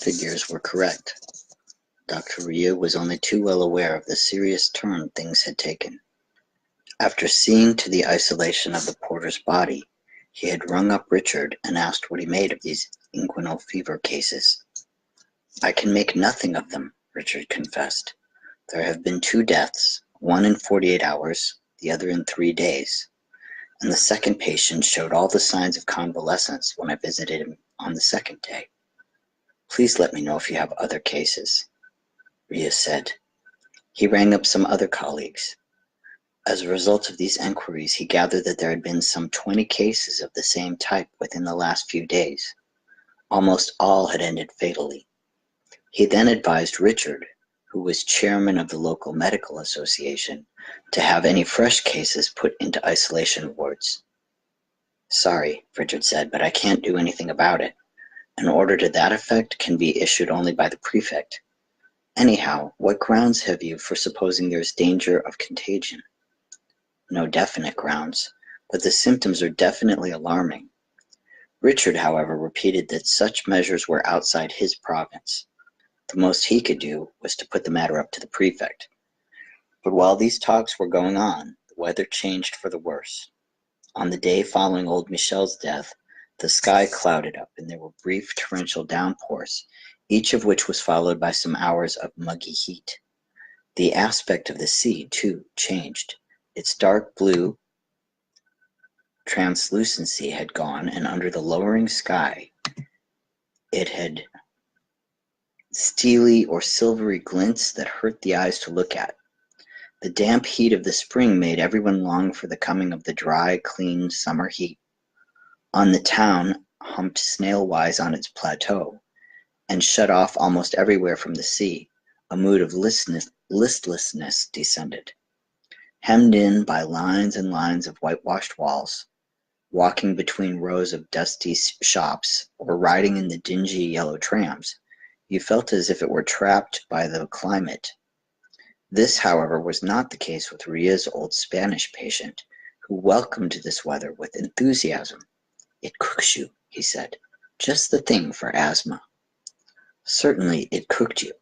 figures were correct. Dr. Rieu was only too well aware of the serious turn things had taken. After seeing to the isolation of the porter's body, he had rung up Richard and asked what he made of these inguinal fever cases. "I can make nothing of them," Richard confessed. "There have been 2 deaths, one in 48 hours, the other in 3 days, and the second patient showed all the signs of convalescence when I visited him on the 2nd day. Please let me know if you have other cases," Rieu said. He rang up some other colleagues. As a result of these enquiries, he gathered that there had been some 20 cases of the same type within the last few days. Almost all had ended fatally. He then advised Richard, who was chairman of the local medical association, to have any fresh cases put into isolation wards. "Sorry," Richard said, "but I can't do anything about it. An order to that effect can be issued only by the prefect. Anyhow, what grounds have you for supposing there is danger of contagion?" "No definite grounds, but the symptoms are definitely alarming." Richard, however, repeated that such measures were outside his province. The most he could do was to put the matter up to the prefect. But while these talks were going on, the weather changed for the worse. On the day following old Michel's death, the sky clouded up and there were brief torrential downpours, each of which was followed by some hours of muggy heat. The aspect of the sea, too, changed. Its dark blue translucency had gone, and under the lowering sky it had steely or silvery glints that hurt the eyes to look at. The damp heat of the spring made everyone long for the coming of the dry, clean summer heat. On the town, humped snail-wise on its plateau, and shut off almost everywhere from the sea, a mood of listlessness descended. Hemmed in by lines and lines of whitewashed walls, walking between rows of dusty shops, or riding in the dingy yellow trams, you felt as if it were trapped by the climate. This, however, was not the case with Rieu's old Spanish patient, who welcomed this weather with enthusiasm. "It cooks you," he said, "just the thing for asthma." Certainly it cooked you,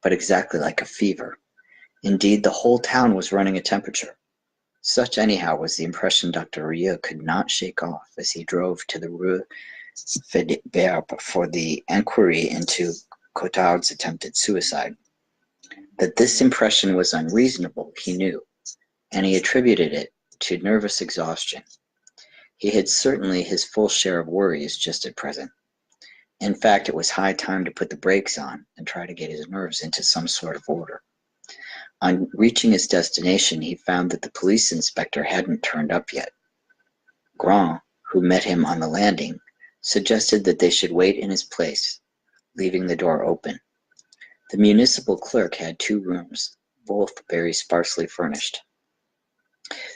but exactly like a fever. Indeed, the whole town was running a temperature. Such anyhow was the impression Dr. Rieu could not shake off as he drove to the Rue Fedibert for the enquiry into Cottard's attempted suicide. That this impression was unreasonable, he knew, and he attributed it to nervous exhaustion. He had certainly his full share of worries just at present. In fact, it was high time to put the brakes on and try to get his nerves into some sort of order. On reaching his destination, he found that the police inspector hadn't turned up yet. Grand, who met him on the landing, suggested that they should wait in his place, leaving the door open. The municipal clerk had 2 rooms, both very sparsely furnished.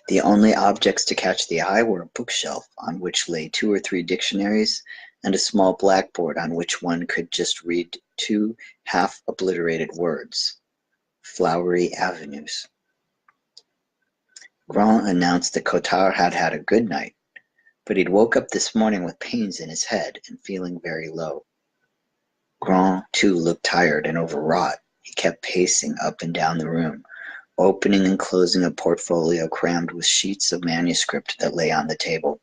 The only objects to catch the eye were a bookshelf on which lay 2 or 3 dictionaries and a small blackboard on which one could just read 2 half-obliterated words: "Flowery Avenues." Grand announced that Cottard had had a good night, but he'd woke up this morning with pains in his head and feeling very low. Grand, too, looked tired and overwrought. He kept pacing up and down the room, opening and closing a portfolio crammed with sheets of manuscript that lay on the table.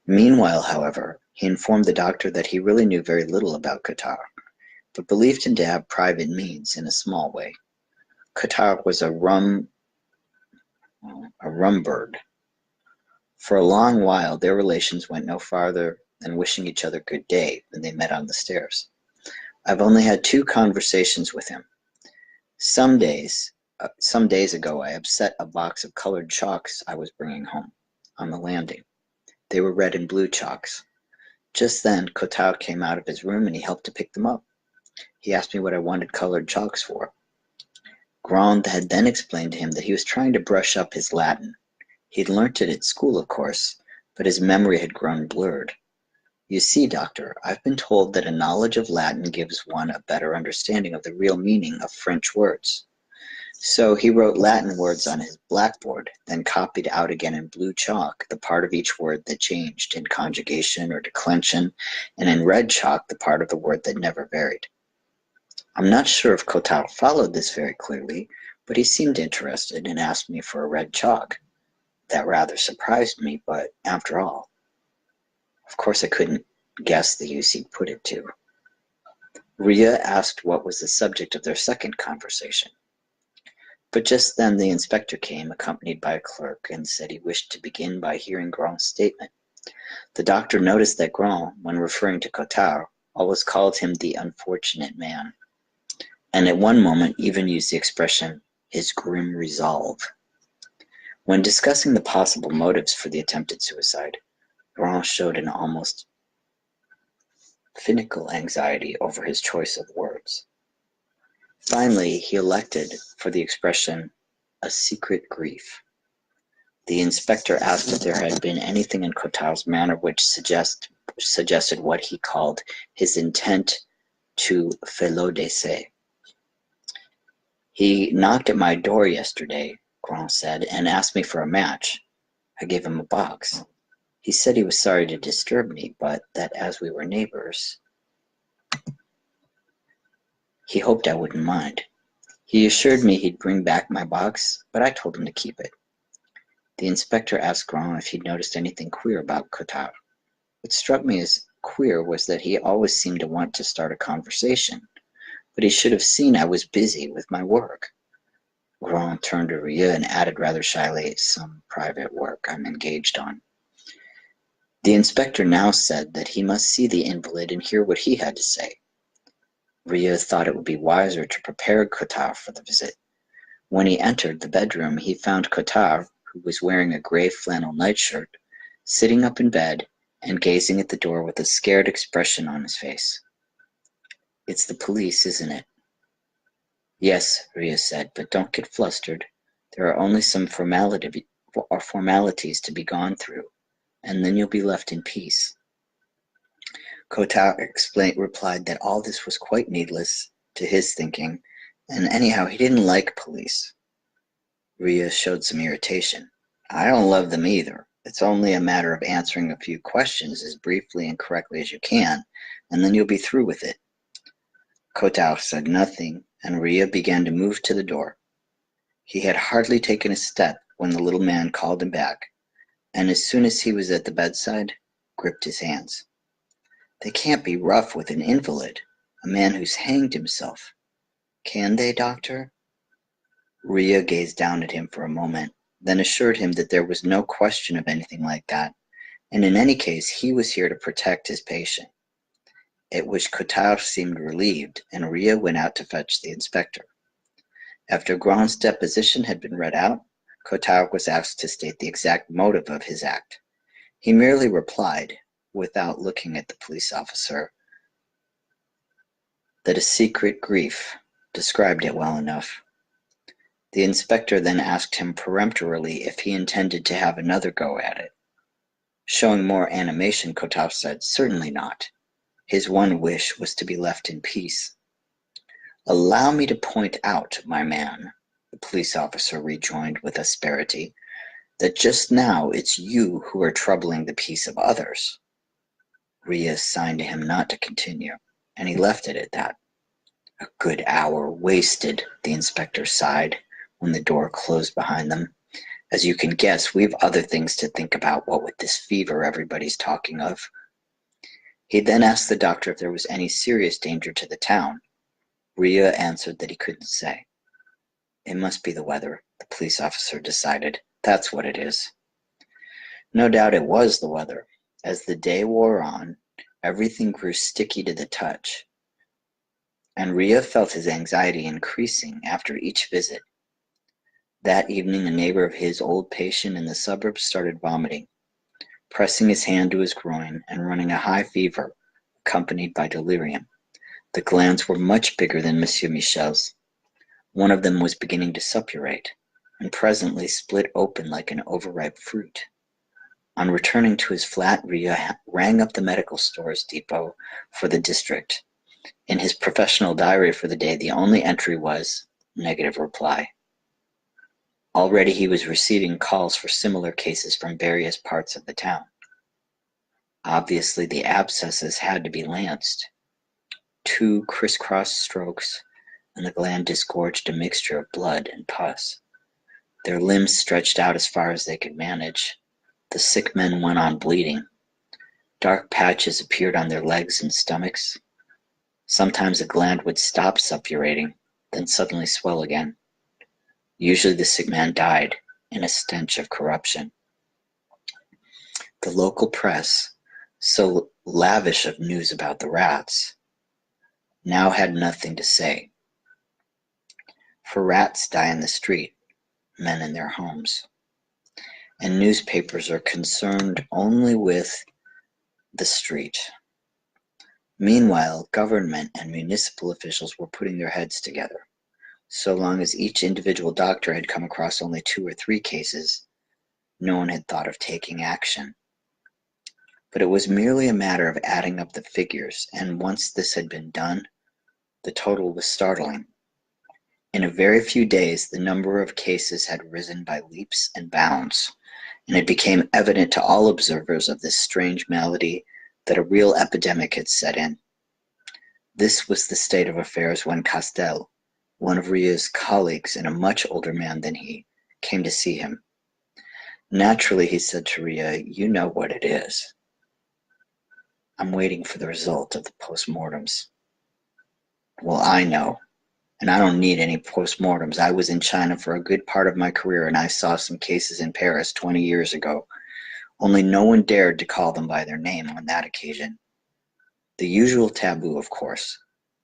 Meanwhile, however, he informed the doctor that he really knew very little about Cottard, but believed him to have private means in a small way. Cottard was a rum bird. For a long while, their relations went no farther than wishing each other good day when they met on the stairs. I've only had 2 conversations with him. Some days ago, I upset a box of colored chalks I was bringing home on the landing. They were red and blue chalks. Just then, Cottard came out of his room and he helped to pick them up. He asked me what I wanted colored chalks for. Grand had then explained to him that he was trying to brush up his Latin. He'd learnt it at school, of course, but his memory had grown blurred. "You see, doctor, I've been told that a knowledge of Latin gives one a better understanding of the real meaning of French words. So he wrote Latin words on his blackboard, then copied out again in blue chalk the part of each word that changed in conjugation or declension, and in red chalk the part of the word that never varied. I'm not sure if Cotard followed this very clearly, but he seemed interested and asked me for a red chalk. That rather surprised me, but after all, of course I couldn't guess the use he'd put it to. Ria asked what was the subject of their second conversation. But just then the inspector came, accompanied by a clerk, and said he wished to begin by hearing Grand's statement. The doctor noticed that Grand, when referring to Cotard, always called him the unfortunate man, and at one moment even used the expression, his grim resolve. When discussing the possible motives for the attempted suicide, Grand showed an almost finical anxiety over his choice of words. Finally, he elected for the expression, a secret grief. The inspector asked if there had been anything in Cotard's manner which suggested what he called his intent to felo de se. He knocked at my door yesterday, Grand said, and asked me for a match. I gave him a box. He said he was sorry to disturb me, but that as we were neighbors, he hoped I wouldn't mind. He assured me he'd bring back my box, but I told him to keep it. The inspector asked Grand if he'd noticed anything queer about Cotard. What struck me as queer was that he always seemed to want to start a conversation, but he should have seen I was busy with my work. Grand turned to Ria and added rather shyly, some private work I'm engaged on. The inspector now said that he must see the invalid and hear what he had to say. Ria thought it would be wiser to prepare Cotard for the visit. When he entered the bedroom, he found Cotard, who was wearing a gray flannel nightshirt, sitting up in bed and gazing at the door with a scared expression on his face. It's the police, isn't it? Yes, Ria said, but don't get flustered. There are only some formalities to be gone through, and then you'll be left in peace. Cotard replied that all this was quite needless to his thinking, and anyhow he didn't like police. Ria showed some irritation. I don't love them either. It's only a matter of answering a few questions as briefly and correctly as you can, and then you'll be through with it. Cotard said nothing, and Ria began to move to the door. He had hardly taken a step when the little man called him back, and as soon as he was at the bedside, gripped his hands. They can't be rough with an invalid, a man who's hanged himself. Can they, doctor? Ria gazed down at him for a moment, then assured him that there was no question of anything like that, and in any case he was here to protect his patient. At which Cotard seemed relieved, and Ria went out to fetch the inspector. After Grand's deposition had been read out, Cotard was asked to state the exact motive of his act. He merely replied, without looking at the police officer, that a secret grief described it well enough. The inspector then asked him peremptorily if he intended to have another go at it. Showing more animation, Cotard said, certainly not. His one wish was to be left in peace. Allow me to point out, my man, the police officer rejoined with asperity, that just now it's you who are troubling the peace of others. Ria signed to him not to continue, and he left it at that. A good hour wasted, the inspector sighed when the door closed behind them. As you can guess, we've other things to think about, what with this fever everybody's talking of. He then asked the doctor if there was any serious danger to the town. Ria answered that he couldn't say. It must be the weather, the police officer decided. That's what it is. No doubt it was the weather. As the day wore on, everything grew sticky to the touch, and Ria felt his anxiety increasing after each visit. That evening, a neighbor of his old patient in the suburbs started vomiting, pressing his hand to his groin and running a high fever, accompanied by delirium. The glands were much bigger than Monsieur Michel's. One of them was beginning to suppurate, and presently split open like an overripe fruit. On returning to his flat, Ria rang up the medical stores depot for the district. In his professional diary for the day, the only entry was, negative reply. Already he was receiving calls for similar cases from various parts of the town. Obviously the abscesses had to be lanced. 2 crisscross strokes, and the gland disgorged a mixture of blood and pus. Their limbs stretched out as far as they could manage. The sick men went on bleeding. Dark patches appeared on their legs and stomachs. Sometimes a gland would stop suppurating, then suddenly swell again. Usually the sick man died in a stench of corruption. The local press, so lavish of news about the rats, now had nothing to say. For rats die in the street, men in their homes. And newspapers are concerned only with the street. Meanwhile, government and municipal officials were putting their heads together. So long as each individual doctor had come across only 2 or 3 cases, no one had thought of taking action. But it was merely a matter of adding up the figures, and once this had been done, the total was startling. In a very few days, the number of cases had risen by leaps and bounds, and it became evident to all observers of this strange malady that a real epidemic had set in. This was the state of affairs when Castel, one of Ria's colleagues and a much older man than he, came to see him. Naturally, he said to Ria, "You know what it is." "I'm waiting for the result of the postmortems." "Well, I know, and I don't need any postmortems. I was in China for a good part of my career, and I saw some cases in Paris 20 years ago. Only no one dared to call them by their name on that occasion. The usual taboo, of course.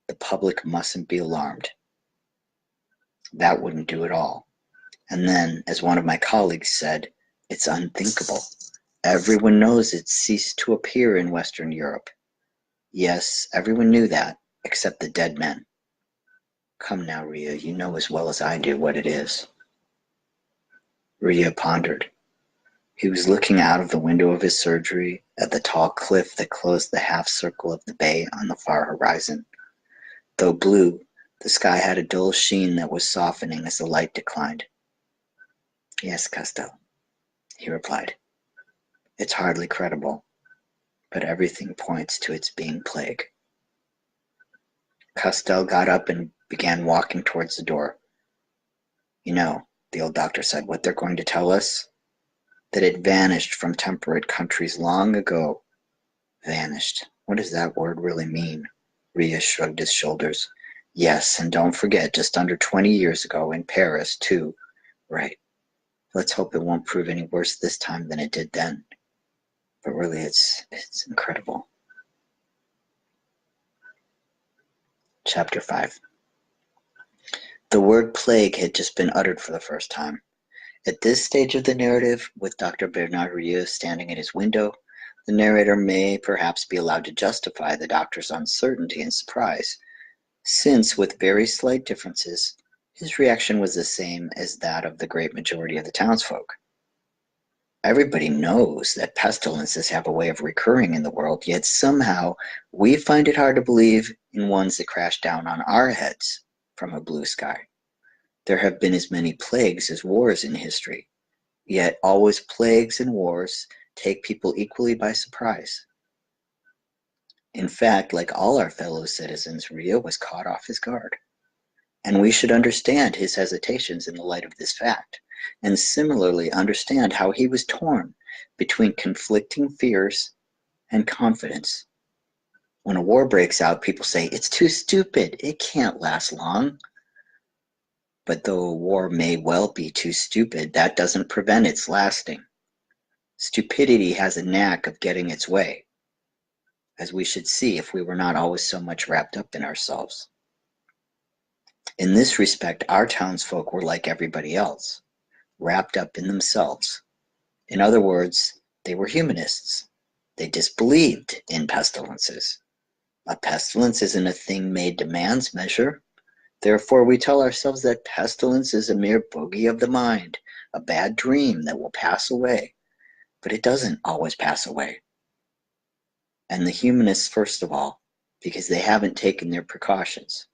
The public mustn't be alarmed. That wouldn't do at all. And then, as one of my colleagues said, it's unthinkable. Everyone knows it's ceased to appear in Western Europe. Yes, everyone knew that, except the dead men. Come now, Ria, you know as well as I do what it is." Ria pondered. He was looking out of the window of his surgery at the tall cliff that closed the half-circle of the bay on the far horizon. Though blue, the sky had a dull sheen that was softening as the light declined. "Yes, Castel," he replied. "It's hardly credible, but everything points to its being plague." Castel got up and began walking towards the door. "You know," the old doctor said, "what they're going to tell us? That it vanished from temperate countries long ago." Vanished. What does that word really mean? Ria shrugged his shoulders. "Yes, and don't forget, just under 20 years ago, in Paris, too." "Right. Let's hope it won't prove any worse this time than it did then. But really, it's incredible." Chapter 5. The word plague had just been uttered for the first time. At this stage of the narrative, with Dr. Bernard Rieu standing at his window, the narrator may perhaps be allowed to justify the doctor's uncertainty and surprise, since, with very slight differences, his reaction was the same as that of the great majority of the townsfolk. Everybody knows that pestilences have a way of recurring in the world, yet somehow we find it hard to believe in ones that crash down on our heads from a blue sky. There have been as many plagues as wars in history, yet always plagues and wars take people equally by surprise. In fact, like all our fellow citizens, Rio was caught off his guard, and we should understand his hesitations in the light of this fact, and similarly understand how he was torn between conflicting fears and confidence. When a war breaks out, people say, "It's too stupid, it can't last long." But though a war may well be too stupid, that doesn't prevent its lasting. Stupidity has a knack of getting its way, as we should see if we were not always so much wrapped up in ourselves. In this respect, our townsfolk were like everybody else, wrapped up in themselves. In other words, they were humanists. They disbelieved in pestilences. A pestilence isn't a thing made to man's measure. Therefore, we tell ourselves that pestilence is a mere bogey of the mind, a bad dream that will pass away. But it doesn't always pass away. And the humanists, first of all, because they haven't taken their precautions.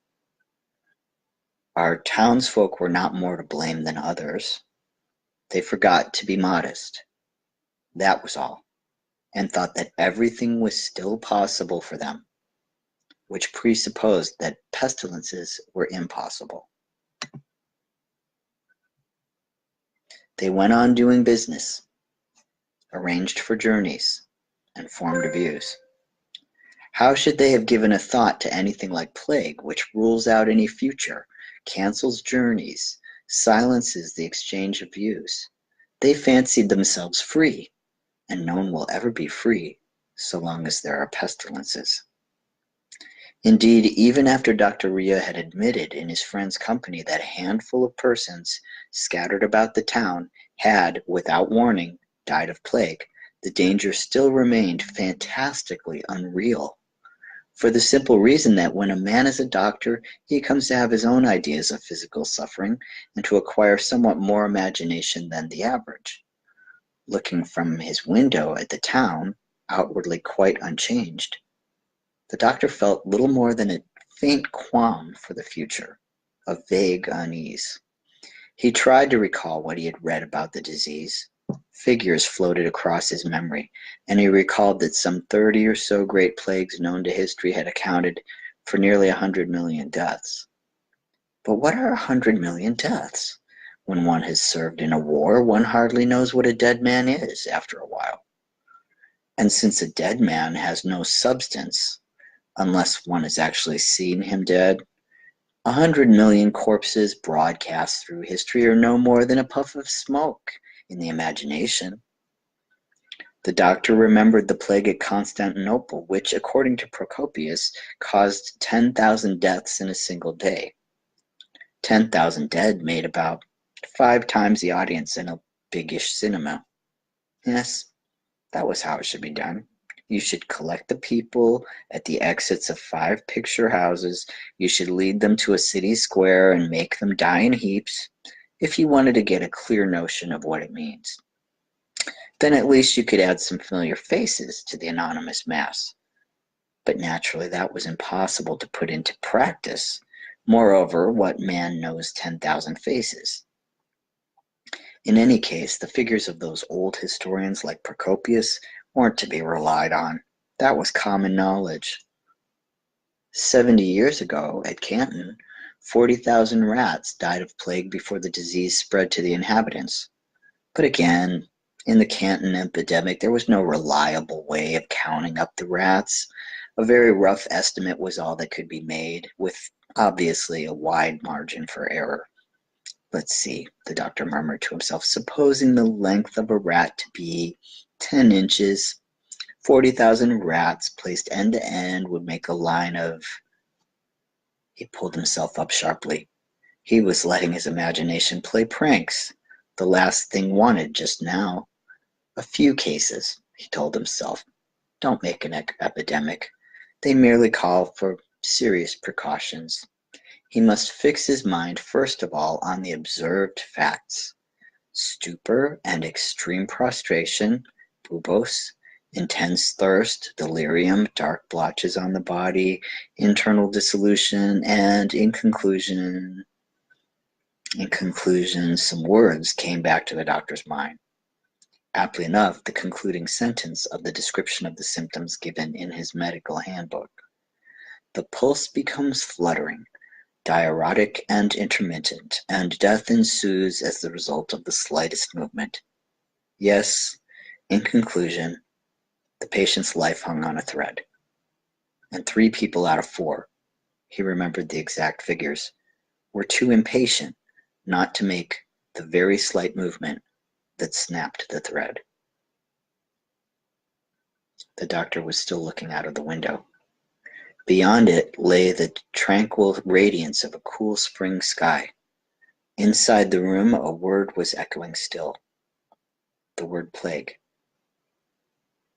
Our townsfolk were not more to blame than others. They forgot to be modest. That was all, and thought that everything was still possible for them, which presupposed that pestilences were impossible. They went on doing business, arranged for journeys, and formed views. How should they have given a thought to anything like plague, which rules out any future, cancels journeys, silences the exchange of views? They fancied themselves free, and no one will ever be free so long as there are pestilences. Indeed, even after Dr. Ria had admitted in his friend's company that a handful of persons scattered about the town had, without warning, died of plague, the danger still remained fantastically unreal. For the simple reason that when a man is a doctor, he comes to have his own ideas of physical suffering and to acquire somewhat more imagination than the average. Looking from his window at the town, outwardly quite unchanged, the doctor felt little more than a faint qualm for the future, a vague unease. He tried to recall what he had read about the disease. Figures floated across his memory, and he recalled that some 30 or so great plagues known to history had accounted for nearly 100 million deaths. But what are 100 million deaths? When one has served in a war, one hardly knows what a dead man is after a while. And since a dead man has no substance, unless one has actually seen him dead, 100 million corpses broadcast through history are no more than a puff of smoke in the imagination. The doctor remembered the plague at Constantinople, which, according to Procopius, caused 10,000 deaths in a single day. 10,000 dead made about 5 times the audience in a biggish cinema. Yes, that was how it should be done. You should collect the people at the exits of 5 picture houses. You should lead them to a city square and make them die in heaps, if you wanted to get a clear notion of what it means. Then at least you could add some familiar faces to the anonymous mass. But naturally that was impossible to put into practice. Moreover, what man knows 10,000 faces? In any case, the figures of those old historians like Procopius weren't to be relied on. That was common knowledge. 70 years ago, at Canton, 40,000 rats died of plague before the disease spread to the inhabitants. But again, in the Canton epidemic, there was no reliable way of counting up the rats. A very rough estimate was all that could be made, with obviously a wide margin for error. Let's see, the doctor murmured to himself, supposing the length of a rat to be 10 inches, 40,000 rats placed end to end would make a line of... He pulled himself up sharply. He was letting his imagination play pranks. The last thing wanted just now. A few cases, he told himself, don't make an epidemic. They merely call for serious precautions. He must fix his mind first of all on the observed facts. Stupor and extreme prostration, buboes, intense thirst, delirium, dark blotches on the body, internal dissolution, and in conclusion, some words came back to the doctor's mind. Aptly enough, the concluding sentence of the description of the symptoms given in his medical handbook. The pulse becomes fluttering, diuretic and intermittent, and death ensues as the result of the slightest movement. Yes, in conclusion, the patient's life hung on a thread. And 3 people out of 4, he remembered the exact figures, were too impatient not to make the very slight movement that snapped the thread. The doctor was still looking out of the window. Beyond it lay the tranquil radiance of a cool spring sky. Inside the room, a word was echoing still. The word plague.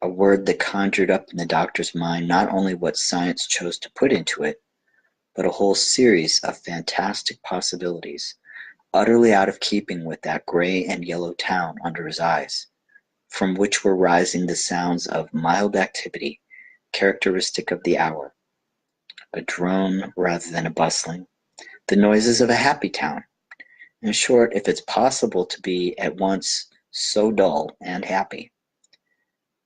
A word that conjured up in the doctor's mind not only what science chose to put into it, but a whole series of fantastic possibilities, utterly out of keeping with that gray and yellow town under his eyes, from which were rising the sounds of mild activity, characteristic of the hour, a drone rather than a bustling, the noises of a happy town, In short, if it's possible to be at once so dull and happy,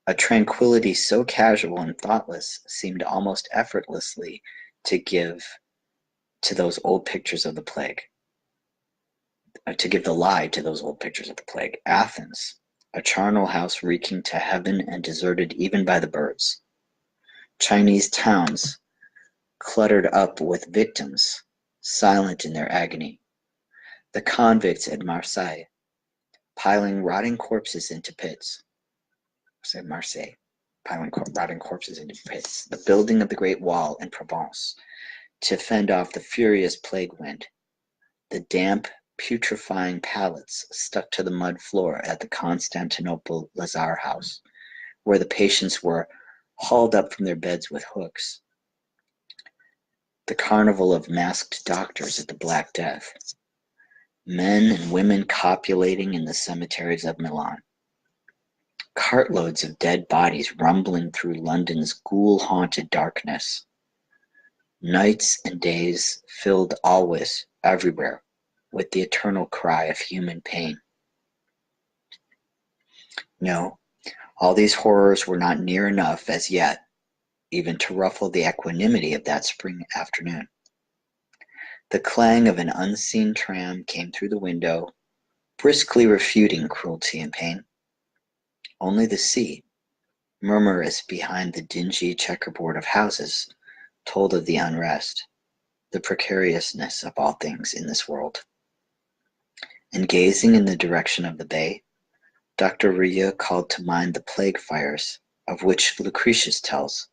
a tranquillity so casual and thoughtless seemed almost effortlessly to give to those old pictures of the plague, to give the lie to those old pictures of the plague. Athens, a charnel house reeking to heaven and deserted even by the birds. Chinese towns, cluttered up with victims, silent in their agony. The convicts at Marseille, piling rotting corpses into pits. Say Marseille, piling rotting corpses into pits. The building of the Great Wall in Provence to fend off the furious plague wind. The damp, putrefying pallets stuck to the mud floor at the Constantinople Lazar House, where the patients were hauled up from their beds with hooks. The carnival of masked doctors at the Black Death. Men and women copulating in the cemeteries of Milan. Cartloads of dead bodies rumbling through London's ghoul-haunted darkness. Nights and days filled always, everywhere, with the eternal cry of human pain. No, all these horrors were not near enough as yet, even to ruffle the equanimity of that spring afternoon. The clang of an unseen tram came through the window, briskly refuting cruelty and pain. Only the sea, murmurous behind the dingy checkerboard of houses, told of the unrest, the precariousness of all things in this world. And gazing in the direction of the bay, Dr. Ria called to mind the plague fires of which Lucretius tells,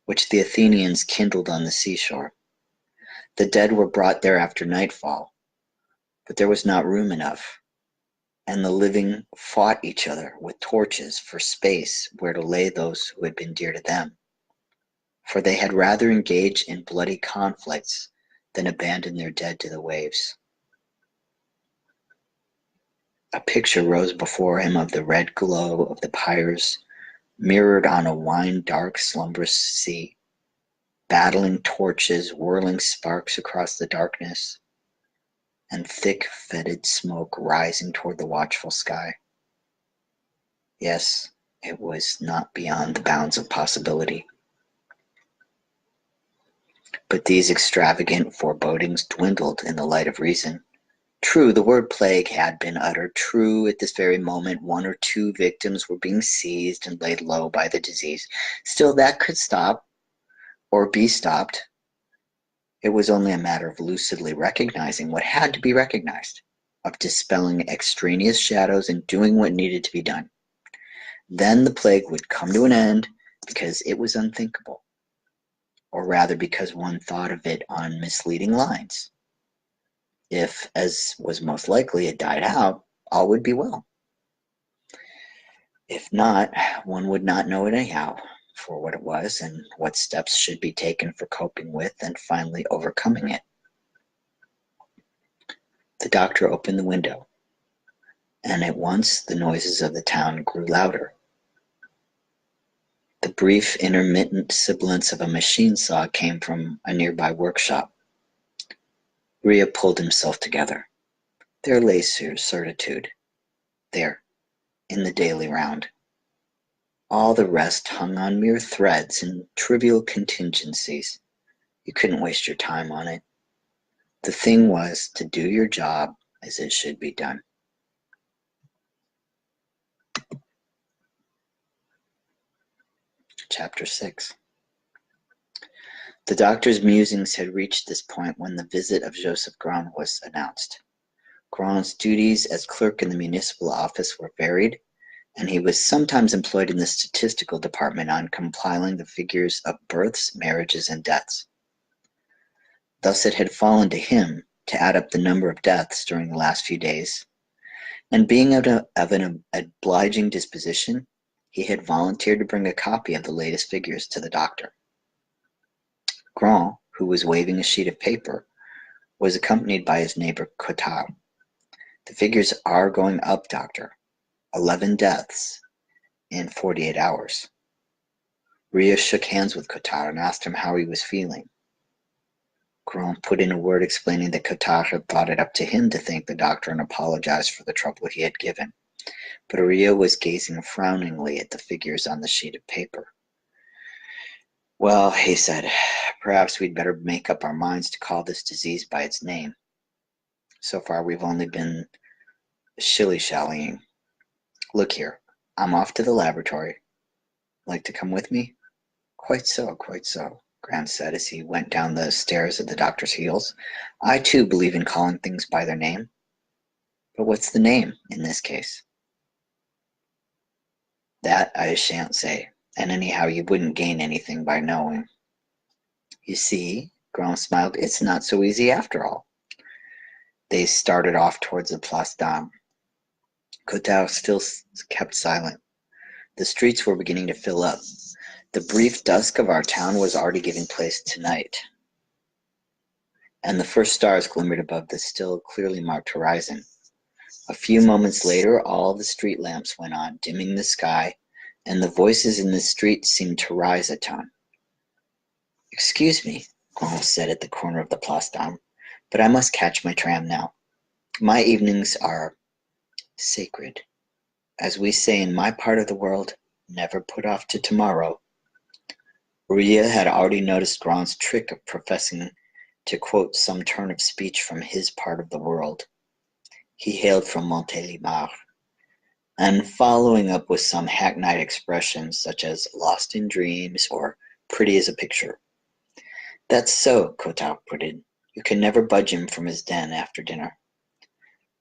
which the Athenians kindled on the seashore. The dead were brought there after nightfall, but there was not room enough, and the living fought each other with torches for space where to lay those who had been dear to them, for they had rather engage in bloody conflicts than abandon their dead to the waves. A picture rose before him of the red glow of the pyres mirrored on a wine-dark slumbrous sea, battling torches, whirling sparks across the darkness, and thick fetid smoke rising toward the watchful sky. Yes, it was not beyond the bounds of possibility. But these extravagant forebodings dwindled in the light of reason. True, the word plague had been uttered. True, at this very moment, one or two victims were being seized and laid low by the disease. Still, that could stop, or be stopped. It was only a matter of lucidly recognizing what had to be recognized, of dispelling extraneous shadows and doing what needed to be done. Then the plague would come to an end because it was unthinkable, or rather because one thought of it on misleading lines. If, as was most likely, it died out, all would be well. If not, one would not know it anyhow for what it was and what steps should be taken for coping with and finally overcoming it. The doctor opened the window, and at once the noises of the town grew louder. The brief, intermittent sibilance of a machine saw came from a nearby workshop. Ria pulled himself together. There lay certitude. There, in the daily round. All the rest hung on mere threads and trivial contingencies. You couldn't waste your time on it. The thing was to do your job as it should be done. Chapter 6. The doctor's musings had reached this point when the visit of Joseph Grand was announced. Grand's duties as clerk in the municipal office were varied, and he was sometimes employed in the statistical department on compiling the figures of births, marriages, and deaths. Thus it had fallen to him to add up the number of deaths during the last few days, and being of an obliging disposition, he had volunteered to bring a copy of the latest figures to the doctor. Grand, who was waving a sheet of paper, was accompanied by his neighbor Cottard. The figures are going up, doctor. 11 deaths in 48 hours. Ria shook hands with Cottard and asked him how he was feeling. Grand put in a word explaining that Cotard had thought it up to him to thank the doctor and apologize for the trouble he had given. But Uriah was gazing frowningly at the figures on the sheet of paper. Well, he said, perhaps we'd better make up our minds to call this disease by its name. So far we've only been shilly-shallying. Look here, I'm off to the laboratory. Like to come with me? Quite so, Grant said as he went down the stairs at the doctor's heels. I too believe in calling things by their name. But what's the name in this case? That I shan't say, and anyhow you wouldn't gain anything by knowing. You see, Grant smiled, it's not so easy after all. They started off towards the Place d'Armes. Cotard still kept silent. The streets were beginning to fill up. The brief dusk of our town was already giving place to night, and the first stars glimmered above the still clearly marked horizon. A few moments later, all the street lamps went on, dimming the sky, and the voices in the street seemed to rise a tone. Excuse me, Grand said at the corner of the Place d'Armes, but I must catch my tram now. My evenings are sacred. As we say in my part of the world, never put off to tomorrow. Uriah had already noticed Grand's trick of professing to quote some turn of speech from his part of the world. He hailed from Montélimar, and following up with some hackneyed expressions such as lost in dreams or pretty as a picture. That's so, Cotard put in. You can never budge him from his den after dinner.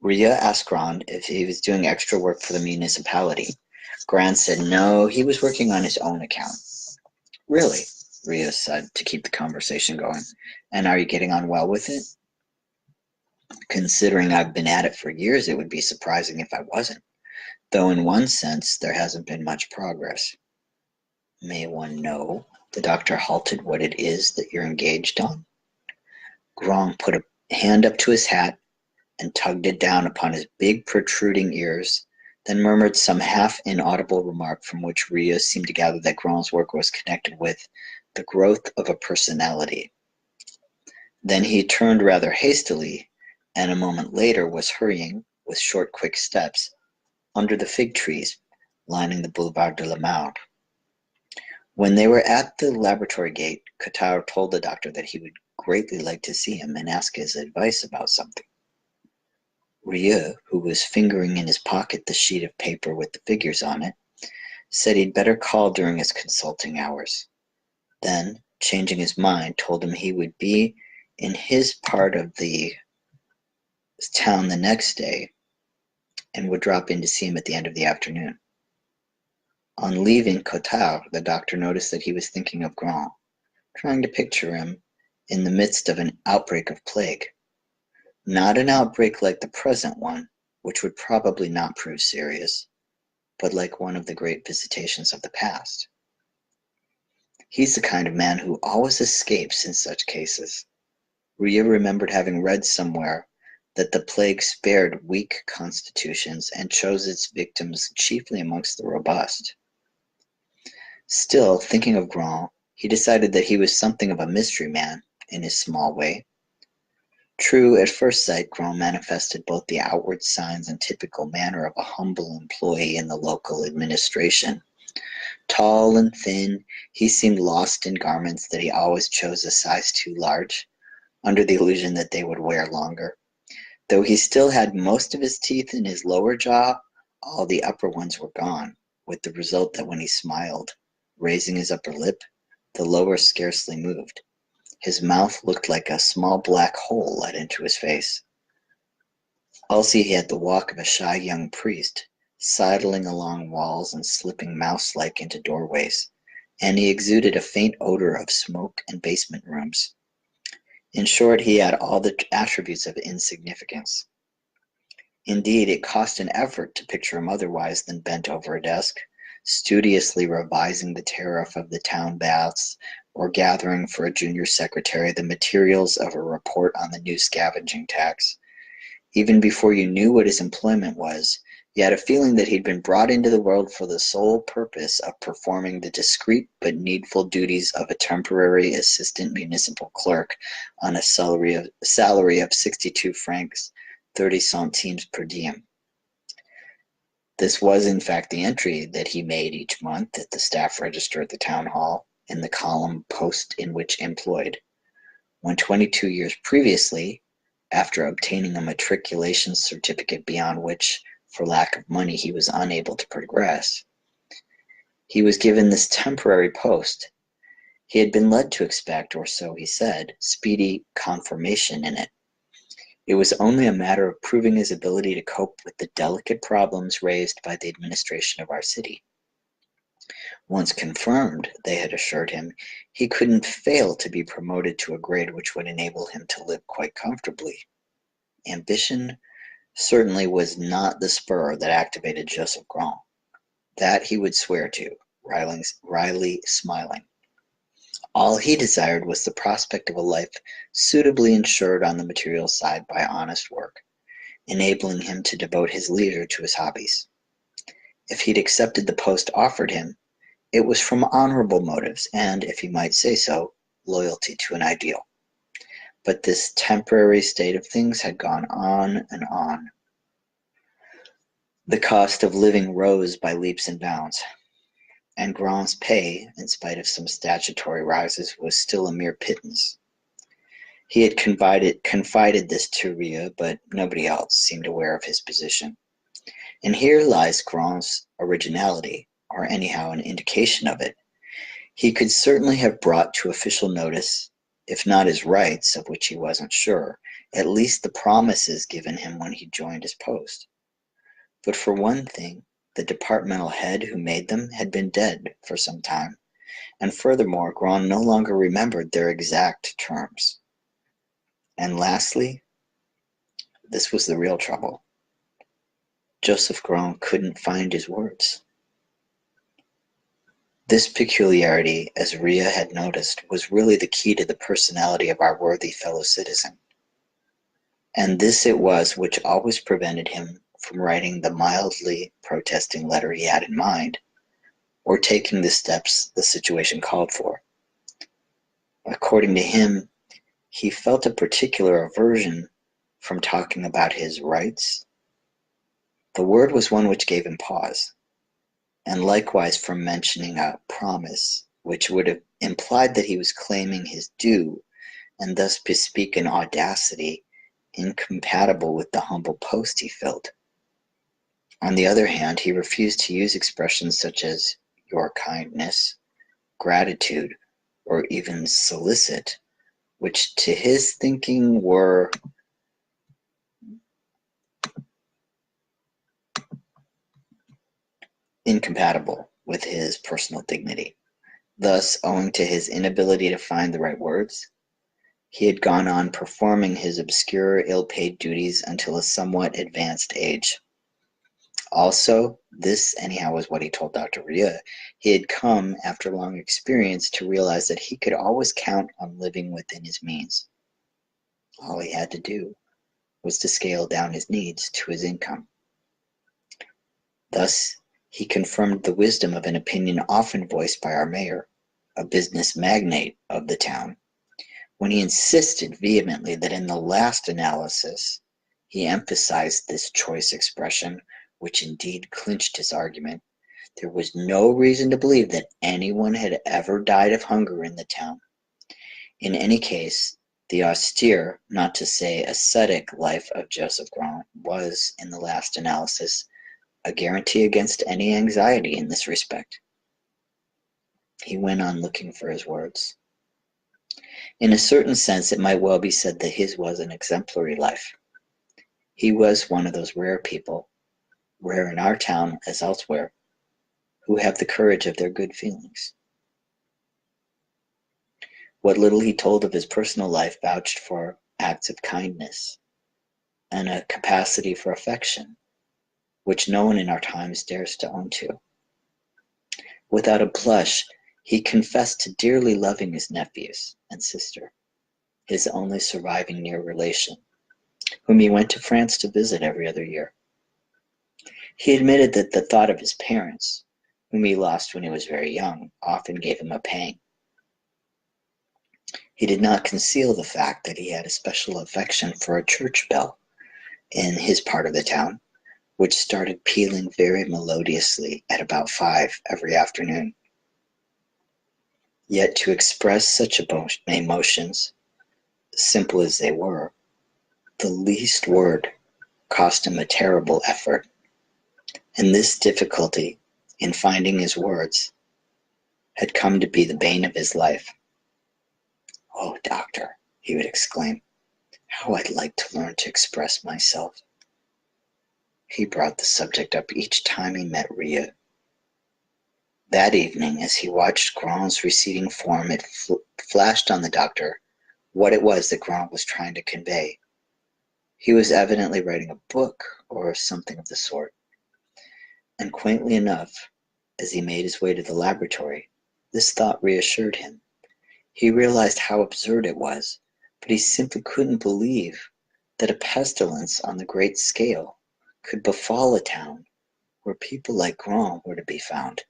Uriah asked Grand if he was doing extra work for the municipality. Grand said no, he was working on his own account. Really? Uriah said to keep the conversation going. And are you getting on well with it? Considering I've been at it for years, it would be surprising if I wasn't. Though in one sense, there hasn't been much progress. May one know, the doctor halted, what it is that you're engaged on? Grand put a hand up to his hat and tugged it down upon his big protruding ears, then murmured some half-inaudible remark from which Uriah seemed to gather that Grand's work was connected with the growth of a personality. Then he turned rather hastily, and a moment later was hurrying, with short, quick steps, under the fig trees lining the Boulevard de la Mare. When they were at the laboratory gate, Cotard told the doctor that he would greatly like to see him and ask his advice about something. Uriah, who was fingering in his pocket the sheet of paper with the figures on it, said he'd better call during his consulting hours. Then, changing his mind, told him he would be in his part of the town the next day and would drop in to see him at the end of the afternoon. On leaving Cotard, the doctor noticed that he was thinking of Grand, trying to picture him in the midst of an outbreak of plague. Not an outbreak like the present one, which would probably not prove serious, but like one of the great visitations of the past. He's the kind of man who always escapes in such cases. Uriah remembered having read somewhere that the plague spared weak constitutions and chose its victims chiefly amongst the robust. Still, thinking of Grand, he decided that he was something of a mystery man in his small way. True, at first sight, Grand manifested both the outward signs and typical manner of a humble employee in the local administration. Tall and thin, he seemed lost in garments that he always chose a size too large, under the illusion that they would wear longer. Though he still had most of his teeth in his lower jaw, all the upper ones were gone, with the result that when he smiled, raising his upper lip, the lower scarcely moved. His mouth looked like a small black hole let into his face. Also, he had the walk of a shy young priest, sidling along walls and slipping mouse-like into doorways, and he exuded a faint odor of smoke and basement rooms. In short, he had all the attributes of insignificance. Indeed, it cost an effort to picture him otherwise than bent over a desk, studiously revising the tariff of the town baths, or gathering for a junior secretary the materials of a report on the new scavenging tax. Even before you knew what his employment was, He had a feeling that he'd been brought into the world for the sole purpose of performing the discreet but needful duties of a temporary assistant municipal clerk on a salary of 62 francs 30 centimes per diem. This was in fact the entry that he made each month at the staff register at the town hall in the column post in which employed. When 22 years previously, after obtaining a matriculation certificate beyond which, for lack of money, he was unable to progress, he was given this temporary post, he had been led to expect, or so he said, speedy confirmation in it. It was only a matter of proving his ability to cope with the delicate problems raised by the administration of our city. Once confirmed, they had assured him, he couldn't fail to be promoted to a grade which would enable him to live quite comfortably. Ambition certainly was not the spur that activated Joseph Grand. That he would swear to, wryly smiling. All he desired was the prospect of a life suitably insured on the material side by honest work, enabling him to devote his leisure to his hobbies. If he'd accepted the post offered him, it was from honorable motives and, if he might say so, loyalty to an ideal. But this temporary state of things had gone on and on. The cost of living rose by leaps and bounds, and Grand's pay, in spite of some statutory rises, was still a mere pittance. He had confided this to Ria, but nobody else seemed aware of his position. And here lies Grand's originality, or anyhow an indication of it. He could certainly have brought to official notice, if not his rights, of which he wasn't sure, at least the promises given him when he joined his post. But for one thing, the departmental head who made them had been dead for some time, and furthermore, Grand no longer remembered their exact terms. And lastly, this was the real trouble. Joseph Grand couldn't find his words. This peculiarity, as Ria had noticed, was really the key to the personality of our worthy fellow citizen. And this it was which always prevented him from writing the mildly protesting letter he had in mind, or taking the steps the situation called for. According to him, he felt a particular aversion from talking about his rights. The word was one which gave him pause, and likewise from mentioning a promise, which would have implied that he was claiming his due, and thus bespeak an audacity incompatible with the humble post he filled. On the other hand, he refused to use expressions such as your kindness, gratitude, or even solicit, which to his thinking were incompatible with his personal dignity. Thus, owing to his inability to find the right words, he had gone on performing his obscure, ill-paid duties until a somewhat advanced age. Also, this anyhow was what he told Dr. Ria, he had come, after long experience, to realize that he could always count on living within his means. All he had to do was to scale down his needs to his income. Thus, he confirmed the wisdom of an opinion often voiced by our mayor, a business magnate of the town, when he insisted vehemently that in the last analysis, he emphasized this choice expression, which indeed clinched his argument. There was no reason to believe that anyone had ever died of hunger in the town. In any case, the austere, not to say ascetic, life of Joseph Grand was, in the last analysis, a guarantee against any anxiety in this respect. He went on looking for his words. In a certain sense, it might well be said that his was an exemplary life. He was one of those rare people, rare in our town as elsewhere, who have the courage of their good feelings. What little he told of his personal life vouched for acts of kindness and a capacity for affection, which no one in our times dares to own to. Without a blush, he confessed to dearly loving his nephews and sister, his only surviving near relation, whom he went to France to visit every other year. He admitted that the thought of his parents, whom he lost when he was very young, often gave him a pang. He did not conceal the fact that he had a special affection for a church bell in his part of the town, which started pealing very melodiously at about 5 every afternoon. Yet to express such emotions, simple as they were, the least word cost him a terrible effort, and this difficulty in finding his words had come to be the bane of his life. "Oh, doctor," he would exclaim, "how I'd like to learn to express myself." He brought the subject up each time he met Rhea. That evening, as he watched Grand's receding form, it flashed on the doctor what it was that Grand was trying to convey. He was evidently writing a book or something of the sort. And quaintly enough, as he made his way to the laboratory, this thought reassured him. He realized how absurd it was, but he simply couldn't believe that a pestilence on the great scale could befall a town where people like Grand were to be found.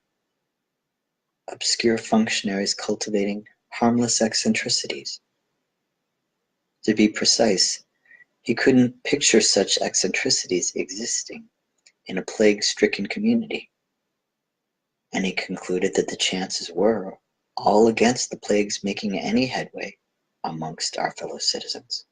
Obscure functionaries cultivating harmless eccentricities. To be precise, he couldn't picture such eccentricities existing in a plague-stricken community, and he concluded that the chances were all against the plague's making any headway amongst our fellow citizens.